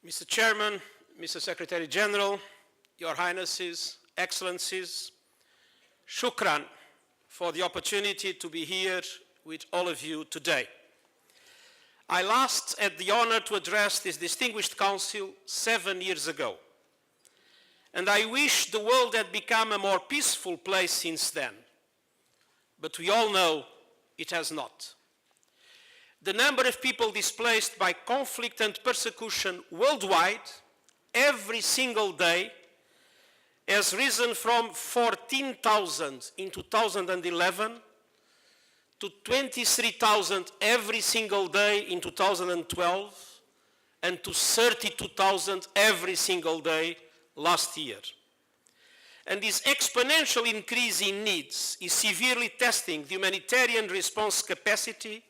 Mr. Chairman, Mr. Secretary General, Your Highnesses, Excellencies, shukran for the opportunity to be here with all of you today. I last had the honor to address this distinguished council 7 years ago, and I wish the world had become a more peaceful place since then. But we all know it has not. The number of people displaced by conflict and persecution worldwide every single day has risen from 14,000 in 2011 to 23,000 every single day in 2012 and to 32,000 every single day last year. And this exponential increase in needs is severely testing the humanitarian response capacity,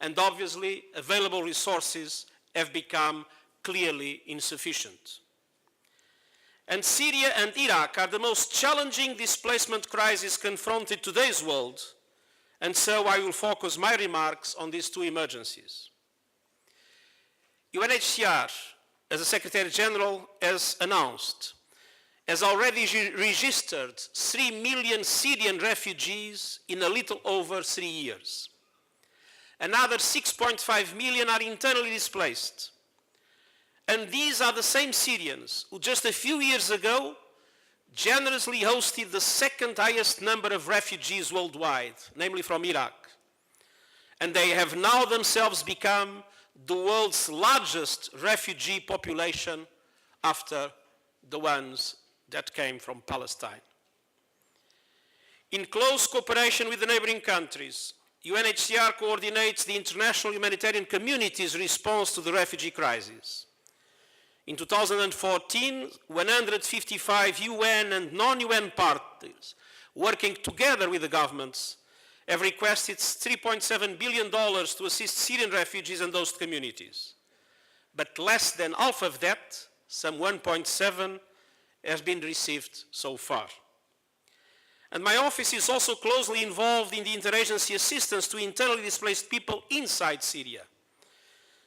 and obviously available resources have become clearly insufficient. And Syria and Iraq are the most challenging displacement crises confronted today's world, and so I will focus my remarks on these two emergencies. UNHCR, as the Secretary General has announced, has already registered 3 million Syrian refugees in a little over 3 years. Another 6.5 million are internally displaced. And these are the same Syrians who just a few years ago generously hosted the second highest number of refugees worldwide, namely from Iraq. And they have now themselves become the world's largest refugee population after the ones that came from Palestine. In close cooperation with the neighboring countries, UNHCR coordinates the international humanitarian community's response to the refugee crisis. In 2014, 155 UN and non-UN partners working together with the governments have requested $3.7 billion to assist Syrian refugees and host communities. But less than half of that, some 1.7, has been received so far. And my office is also closely involved in the interagency assistance to internally displaced people inside Syria.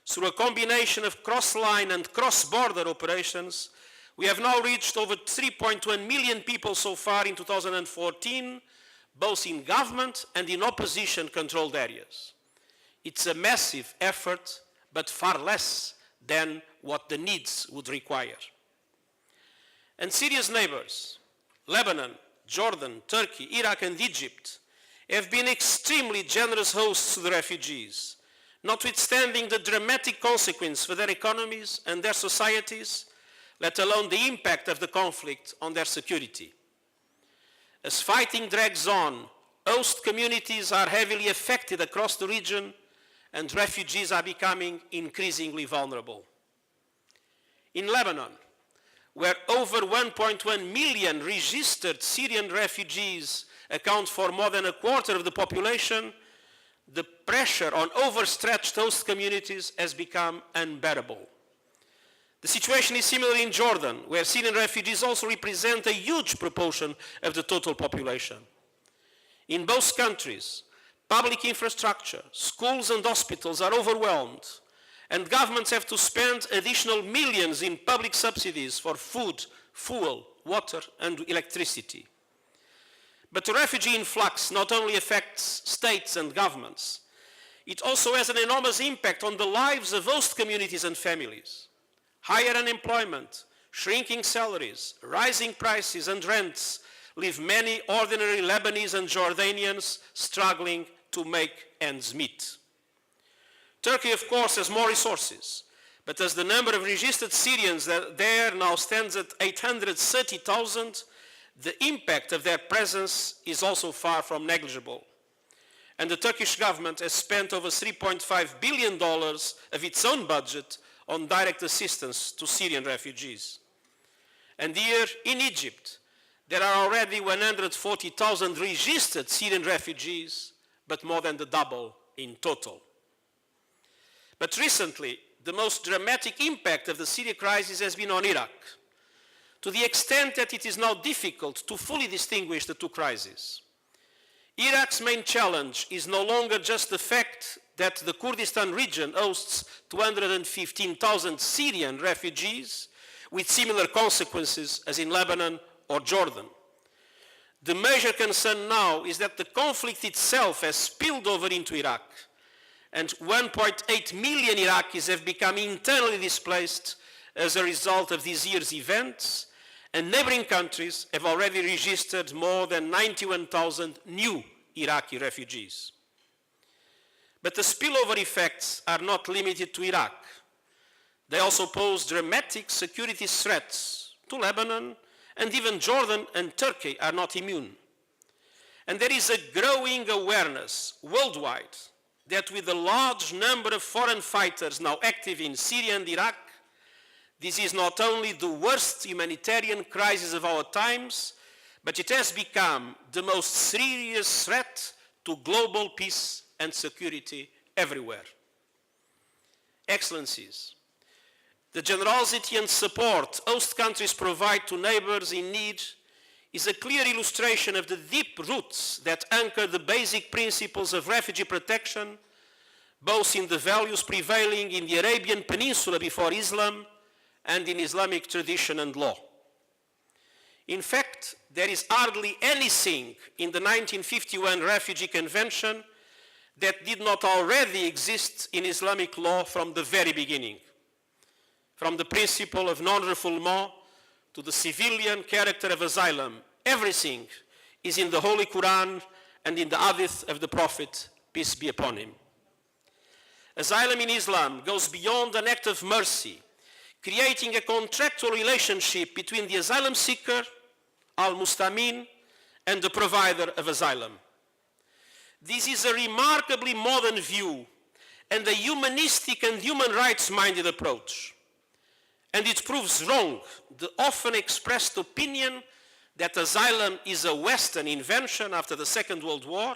Through a combination of cross-line and cross-border operations, we have now reached over 3.1 million people so far in 2014, both in government and in opposition-controlled areas. It's a massive effort, but far less than what the needs would require. And Syria's neighbors, Lebanon, Jordan, Turkey, Iraq, and Egypt, have been extremely generous hosts to the refugees, notwithstanding the dramatic consequence for their economies and their societies, let alone the impact of the conflict on their security. As fighting drags on, host communities are heavily affected across the region, and refugees are becoming increasingly vulnerable. In Lebanon, where over 1.1 million registered Syrian refugees account for more than a quarter of the population, the pressure on overstretched host communities has become unbearable. The situation is similar in Jordan, where Syrian refugees also represent a huge proportion of the total population. In both countries, public infrastructure, schools and hospitals are overwhelmed, and governments have to spend additional millions in public subsidies for food, fuel, water, and electricity. But the refugee influx not only affects states and governments, it also has an enormous impact on the lives of host communities and families. Higher unemployment, shrinking salaries, rising prices and rents leave many ordinary Lebanese and Jordanians struggling to make ends meet. Turkey, of course, has more resources, but as the number of registered Syrians there now stands at 830,000, the impact of their presence is also far from negligible. And the Turkish government has spent over $3.5 billion of its own budget on direct assistance to Syrian refugees. And here in Egypt, there are already 140,000 registered Syrian refugees, but more than the double in total. But recently, the most dramatic impact of the Syria crisis has been on Iraq, to the extent that it is now difficult to fully distinguish the two crises. Iraq's main challenge is no longer just the fact that the Kurdistan region hosts 215,000 Syrian refugees with similar consequences as in Lebanon or Jordan. The major concern now is that the conflict itself has spilled over into Iraq, and 1.8 million Iraqis have become internally displaced as a result of this year's events, and neighboring countries have already registered more than 91,000 new Iraqi refugees. But the spillover effects are not limited to Iraq. They also pose dramatic security threats to Lebanon, and even Jordan and Turkey are not immune. And there is a growing awareness worldwide that with the large number of foreign fighters now active in Syria and Iraq, this is not only the worst humanitarian crisis of our times, but it has become the most serious threat to global peace and security everywhere. Excellencies, the generosity and support host countries provide to neighbors in need is a clear illustration of the deep roots that anchor the basic principles of refugee protection, both in the values prevailing in the Arabian Peninsula before Islam and in Islamic tradition and law. In fact, there is hardly anything in the 1951 Refugee Convention that did not already exist in Islamic law from the very beginning. From the principle of non-refoulement to the civilian character of asylum, everything is in the Holy Quran and in the Hadith of the Prophet, peace be upon him. Asylum in Islam goes beyond an act of mercy, creating a contractual relationship between the asylum seeker, al-Mustamin, and the provider of asylum. This is a remarkably modern view and a humanistic and human rights-minded approach. And it proves wrong the often expressed opinion that asylum is a Western invention after the Second World War,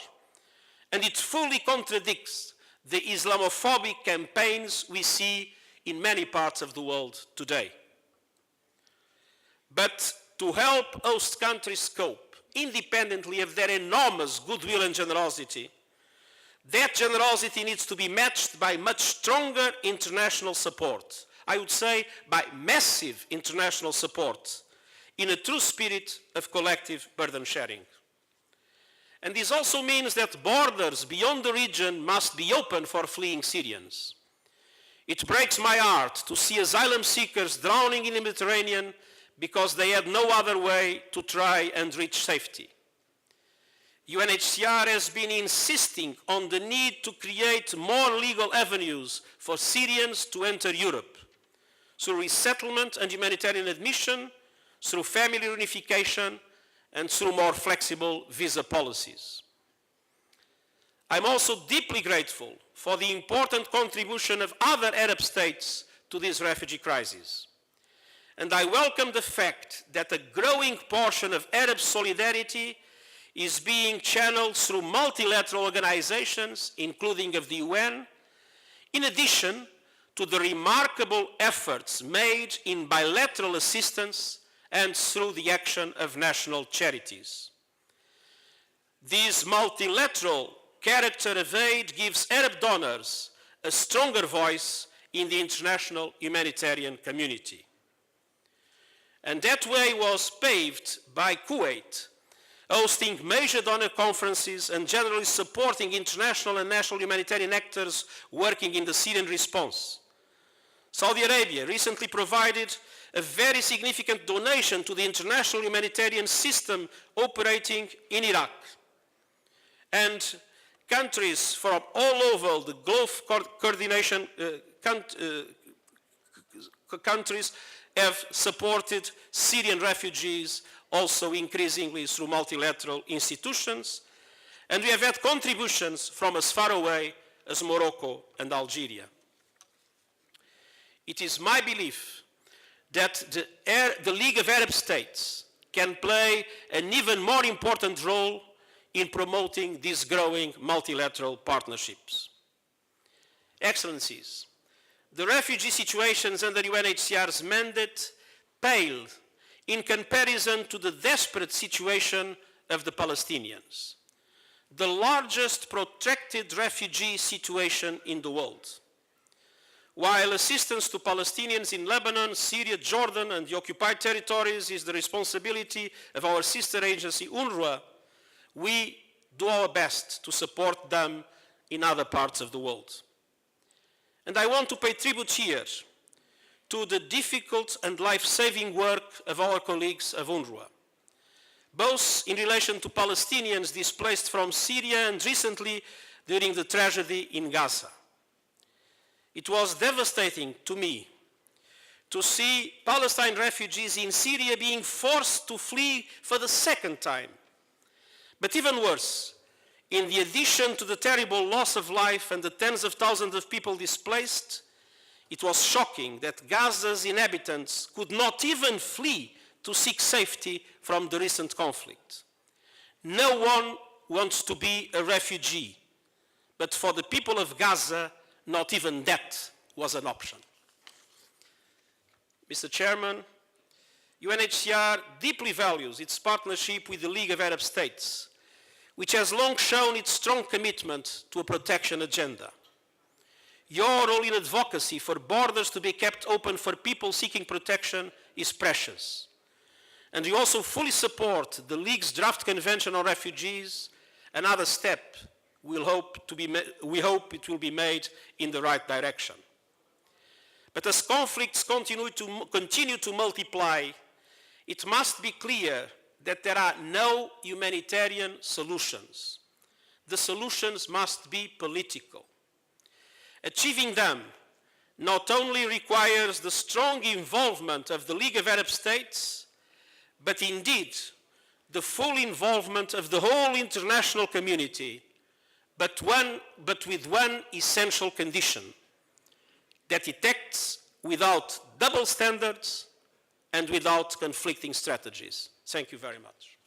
and it fully contradicts the Islamophobic campaigns we see in many parts of the world today. But to help host countries cope independently of their enormous goodwill and generosity, that generosity needs to be matched by much stronger international support. I would say by massive international support in a true spirit of collective burden sharing. And this also means that borders beyond the region must be open for fleeing Syrians. It breaks my heart to see asylum seekers drowning in the Mediterranean because they had no other way to try and reach safety. UNHCR has been insisting on the need to create more legal avenues for Syrians to enter Europe, through resettlement and humanitarian admission, through family reunification, and through more flexible visa policies. I'm also deeply grateful for the important contribution of other Arab states to this refugee crisis. And I welcome the fact that a growing portion of Arab solidarity is being channeled through multilateral organizations, including of the UN, in addition to the remarkable efforts made in bilateral assistance and through the action of national charities. This multilateral character of aid gives Arab donors a stronger voice in the international humanitarian community. And that way was paved by Kuwait, hosting major donor conferences and generally supporting international and national humanitarian actors working in the Syrian response. Saudi Arabia recently provided a very significant donation to the international humanitarian system operating in Iraq. And countries from all over the Gulf coordination countries have supported Syrian refugees also increasingly through multilateral institutions. And we have had contributions from as far away as Morocco and Algeria. It is my belief that the League of Arab States can play an even more important role in promoting these growing multilateral partnerships. Excellencies, the refugee situations under UNHCR's mandate pale in comparison to the desperate situation of the Palestinians. the largest protracted refugee situation in the world. While assistance to Palestinians in Lebanon, Syria, Jordan, and the occupied territories is the responsibility of our sister agency, UNRWA, we do our best to support them in other parts of the world. And I want to pay tribute here to the difficult and life-saving work of our colleagues of UNRWA, both in relation to Palestinians displaced from Syria and recently during the tragedy in Gaza. It was devastating to me to see Palestine refugees in Syria being forced to flee for the second time. But even worse, in the addition to the terrible loss of life and the tens of thousands of people displaced, it was shocking that Gaza's inhabitants could not even flee to seek safety from the recent conflict. No one wants to be a refugee, but for the people of Gaza, not even that was an option. Mr. Chairman, UNHCR deeply values its partnership with the League of Arab States, which has long shown its strong commitment to a protection agenda. Your role in advocacy for borders to be kept open for people seeking protection is precious. And we also fully support the League's draft convention on refugees, another step we hope it will be made in the right direction. But as conflicts continue to multiply, it must be clear that there are no humanitarian solutions. The solutions must be political. Achieving them not only requires the strong involvement of the League of Arab States, but indeed the full involvement of the whole international community, but with one essential condition, that it acts without double standards and without conflicting strategies. Thank you very much.